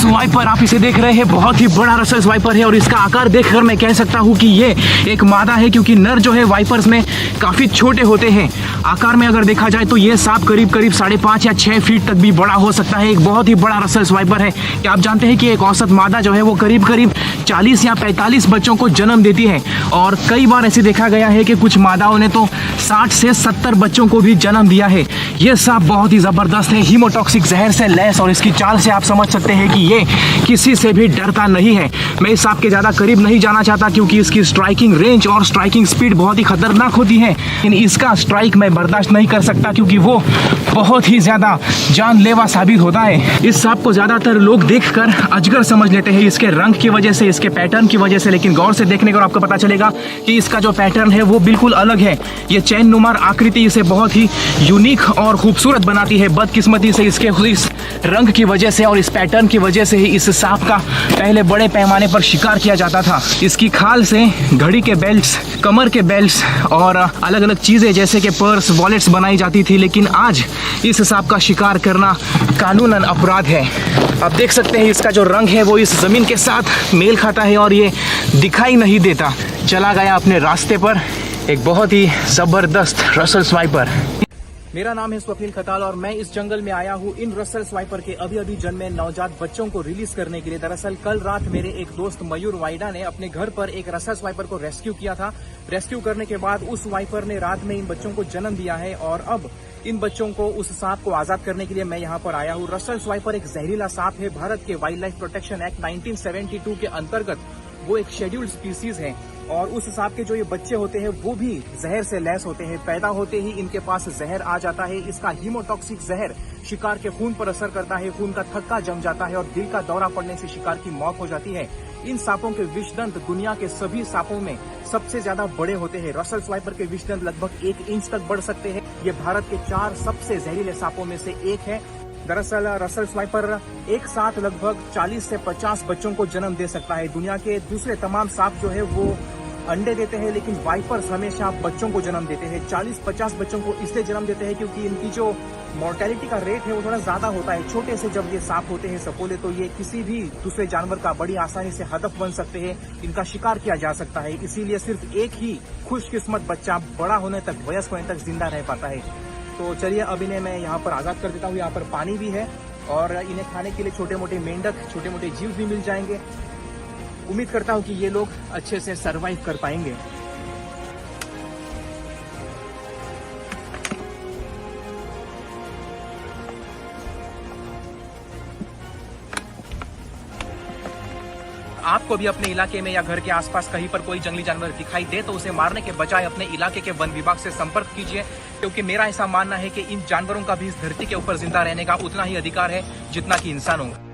स्वाइपर आप इसे देख रहे हैं, बहुत ही बड़ा रसल स्वाइपर है और इसका आकार देखकर मैं कह सकता हूँ कि ये एक मादा है, क्योंकि नर जो है वाइपर्स में काफ़ी छोटे होते हैं। आकार में अगर देखा जाए तो ये सांप करीब 5.5 या 6 फीट तक भी बड़ा हो सकता है। एक बहुत ही बड़ा रसल स्वाइपर है। क्या आप जानते हैं कि एक औसत मादा जो है वो करीब 40 या 45 बच्चों को जन्म देती है और कई बार ऐसे देखा गया है कि कुछ मादाओं ने तो 60 से 70 बच्चों को भी जन्म दिया है। ये सांप बहुत ही ज़बरदस्त है, हीमोटॉक्सिक जहर से लैस, और इसकी चाल से आप समझ सकते हैं कि ये किसी से भी डरता नहीं है। मैं इस सांप के ज़्यादा करीब नहीं जाना चाहता क्योंकि इसकी स्ट्राइकिंग रेंज और स्ट्राइकिंग स्पीड बहुत ही खतरनाक होती है, लेकिन इसका स्ट्राइक मैं बर्दाश्त नहीं कर सकता क्योंकि वो बहुत ही ज़्यादा जानलेवा साबित होता है। इस सांप को ज़्यादातर लोग देखकर अजगर समझ लेते हैं, इसके रंग की वजह से, इसके पैटर्न की वजह से, लेकिन गौर से देखने पर आपको पता चलेगा कि इसका जो पैटर्न है वो बिल्कुल अलग है। ये चैन नुमार आकृति इसे बहुत ही यूनिक और खूबसूरत बनाती है। बदकिस्मती से इसके इस रंग की वजह से और इस पैटर्न की वजह से ही इस सांप का पहले बड़े पैमाने पर शिकार किया जाता था। इसकी खाल से घड़ी के बेल्ट्स, कमर के बेल्ट्स और अलग अलग चीज़ें जैसे कि पर्स, वॉलेट्स बनाई जाती थी, लेकिन आज इस सांप का शिकार करना कानूनन अपराध है। आप देख सकते हैं इसका जो रंग है वो इस ज़मीन के साथ मेल खाता है और ये दिखाई नहीं देता। चला गया अपने रास्ते पर एक बहुत ही ज़बरदस्त रसल स्वाइपर। मेरा नाम है स्वप्निल खताल और मैं इस जंगल में आया हूँ इन रसल स्वाइपर के अभी जन्मे नवजात बच्चों को रिलीज करने के लिए। दरअसल कल रात मेरे एक दोस्त मयूर वाइडा ने अपने घर पर एक रसल स्वाइपर को रेस्क्यू किया था। रेस्क्यू करने के बाद उस स्वाइपर ने रात में इन बच्चों को जन्म दिया है और अब इन बच्चों को उस सांप को आजाद करने के लिए मैं यहाँ पर आया हूँ। रसल स्वाइपर एक जहरीला सांप है। भारत के वाइल्ड लाइफ प्रोटेक्शन एक्ट 1972 के अंतर्गत वो एक शेड्यूल्ड स्पीसीज है और उस सांप के जो ये बच्चे होते हैं वो भी जहर से लैस होते हैं। पैदा होते ही इनके पास जहर आ जाता है। इसका हीमोटॉक्सिक जहर शिकार के खून पर असर करता है, खून का थक्का जम जाता है और दिल का दौरा पड़ने से शिकार की मौत हो जाती है। इन सांपों के विषदंत दुनिया के सभी सांपों में सबसे ज्यादा बड़े होते हैं। रसल स्वाइपर के विषदंत लगभग 1 इंच तक बढ़ सकते हैं। ये भारत के 4 सबसे जहरीले सांपों में से एक है। दरअसल रसल स्वाइपर एक साथ लगभग 40 से 50 बच्चों को जन्म दे सकता है। दुनिया के दूसरे तमाम सांप जो है वो अंडे देते हैं, लेकिन वाइपर्स हमेशा बच्चों को जन्म देते हैं। 40-50 बच्चों को इसलिए जन्म देते हैं क्योंकि इनकी जो मोर्टेलिटी का रेट है वो थोड़ा ज्यादा होता है। छोटे से जब ये सांप होते हैं सपोले, तो ये किसी भी दूसरे जानवर का बड़ी आसानी से हदफ बन सकते हैं, इनका शिकार किया जा सकता है। इसीलिए सिर्फ एक ही खुशकिस्मत बच्चा बड़ा होने तक, वयस्क होने तक जिंदा रह पाता है। तो चलिए अब इन्हें मैं यहाँ पर आजाद कर देता हूँ। यहाँ पर पानी भी है और इन्हें खाने के लिए छोटे मोटे मेंढक, छोटे मोटे जीव भी मिल जाएंगे। उम्मीद करता हूँ कि ये लोग अच्छे से सरवाइव कर पाएंगे। आपको भी अपने इलाके में या घर के आसपास कहीं पर कोई जंगली जानवर दिखाई दे तो उसे मारने के बजाय अपने इलाके के वन विभाग से संपर्क कीजिए, क्योंकि मेरा ऐसा मानना है कि इन जानवरों का भी इस धरती के ऊपर जिंदा रहने का उतना ही अधिकार है जितना कि इंसानों का।